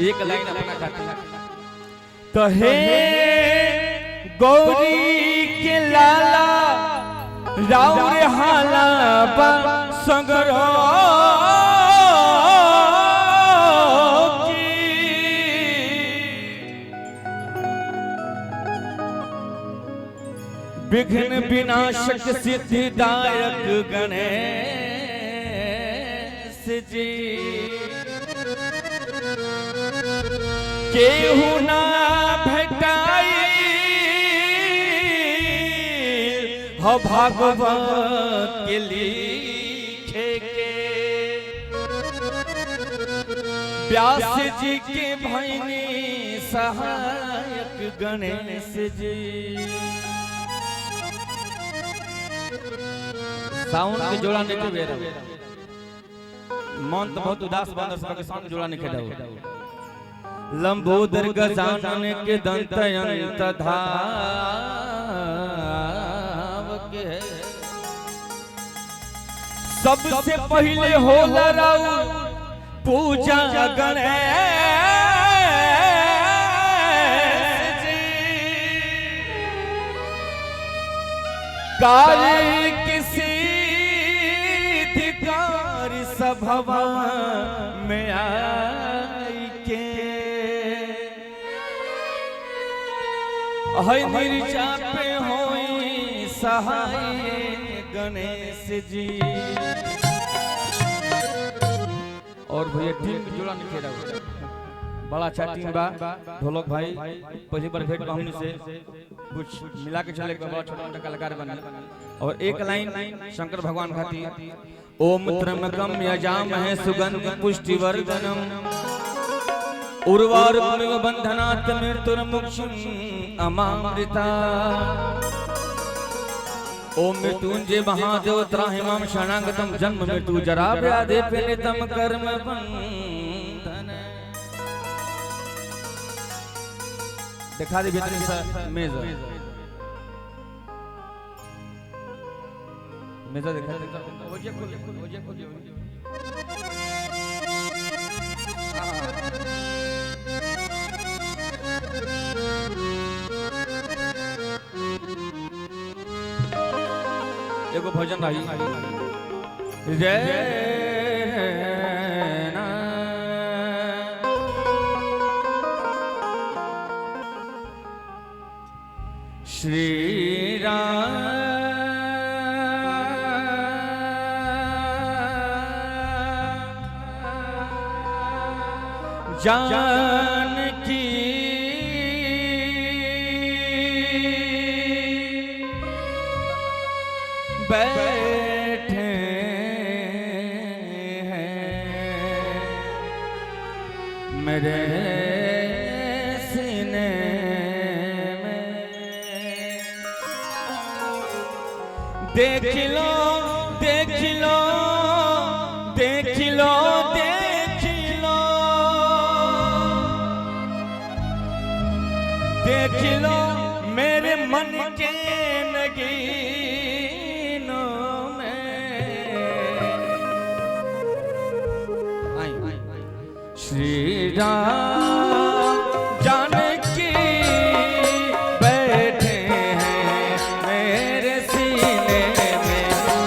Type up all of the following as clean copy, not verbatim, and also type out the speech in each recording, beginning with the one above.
एक लाइन अपना खाते कहे गौरी के लाला राव हाला सगरो विघ्न विनाशक सिद्धिदायक गणेश जी केहू ना भेटाई हो भागवत के लिखे के व्यास जी के भैनी सहायक गणेश जी। साउंड के जोड़ा नहीं के बेरा मन तो बहुत उदास बन सके साउंड जोड़ा नहीं के दाओ लंबोदर गजानन के दंत अंत धाव के सबसे पहले होला राउ पूजा गणेश जी कार्य किसी अधिकार सभवा में आई के है निर्जा पे होई सहाय गणेश जी। और भैया टीम के जोड़ा नहीं रहा बड़ा अच्छा टीम बा ढोलक भाई पहली बार भेंट हमने से कुछ मिला के चले बड़ा छोटा मोटा कलाकार बने। और एक लाइन शंकर भगवान खाती ओम त्र्यंबकम यजामहे सुगंध पुष्टिवर्धनम उर्वारुकमिव बंधनात् मृत्युर्मुक्षं अमामृता ओम मृत्युंजय महादेव त्राहि मां शरणागतं जन्म मृत्यु जरा व्याधि पीड़ितं कर्म बंधन। दिखा दे भीतर मेज मेजा दिखा दे हो जे खोल एगो भजन रही जय श्री राम जानकी बैठे हैं मेरे सीने में देख लो देख लो देख लो देख लो देख लो मेरे मन के नगीनों में श्री राम जानकी बैठे हैं मेरे सीने में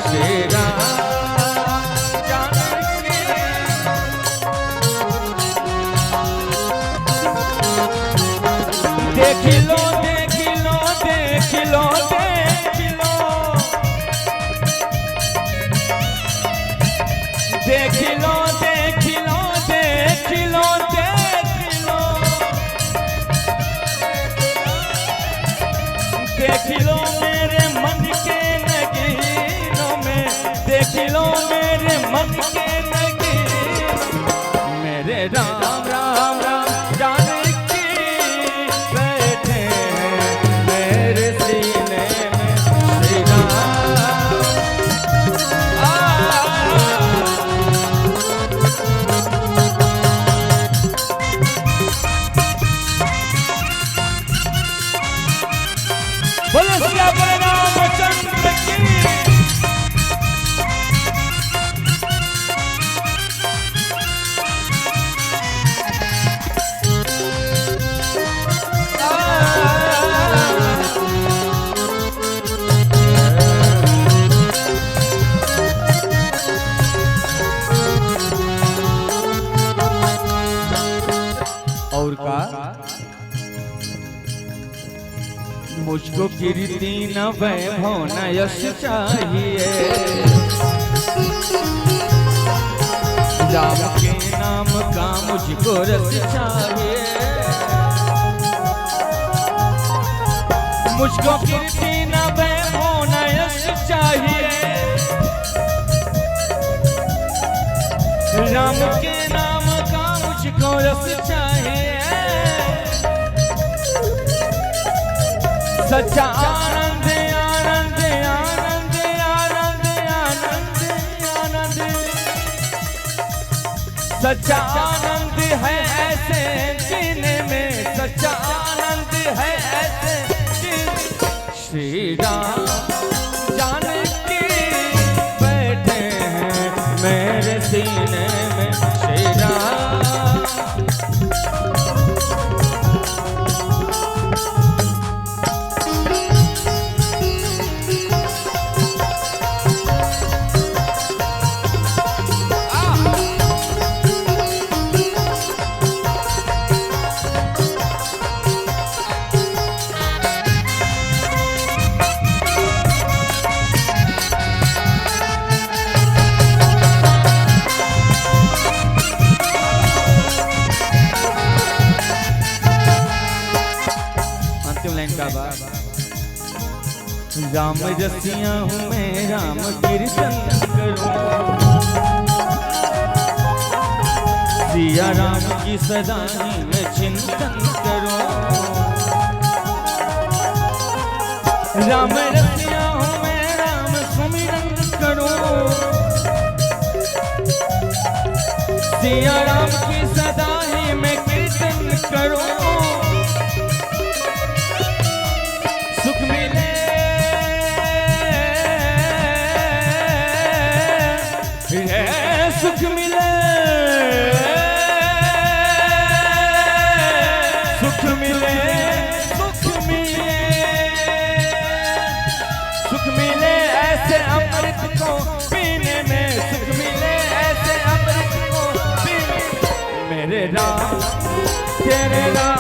श्री राम जानकी देख लो देख लो देख लो देख लो देख लो देख लो देख लो देख लो देख लो मेरे मन के नगीनों में देख लो मेरे मन के नगीनों मेरे राम राम राम और का मुझको कीर्ति न वैभव न यश चाहिए, राम के नाम का मुझको रस चाहिए। मुझको कीर्ति न वैभव न यश चाहिए, राम के नाम का मुझको रस चाहिए। सच्चा आनंद आनंद आनंद आनंद आनंद आनंद, सच्चा आनंद है ऐसे जीने में, सच्चा आनंद है ऐसे जीने। श्री राम जान के बैठे हैं मेरे सीने में, श्री राम। राम रसिया हूँ मैं, राम कीर्तन करूं, सिया राम की सदा ही मैं चिंतन करूं। राम रसिया हूँ मैं, राम सुमिरन करूं, सिया राम की सदा ही मैं कीर्तन करूं। सुख मिले सुख मिले, सुख मिले, सुख मिले, सुख मिले ऐसे अमृत को पीने में, सुख मिले ऐसे अमृत को पीने। मेरे राम तेरे राम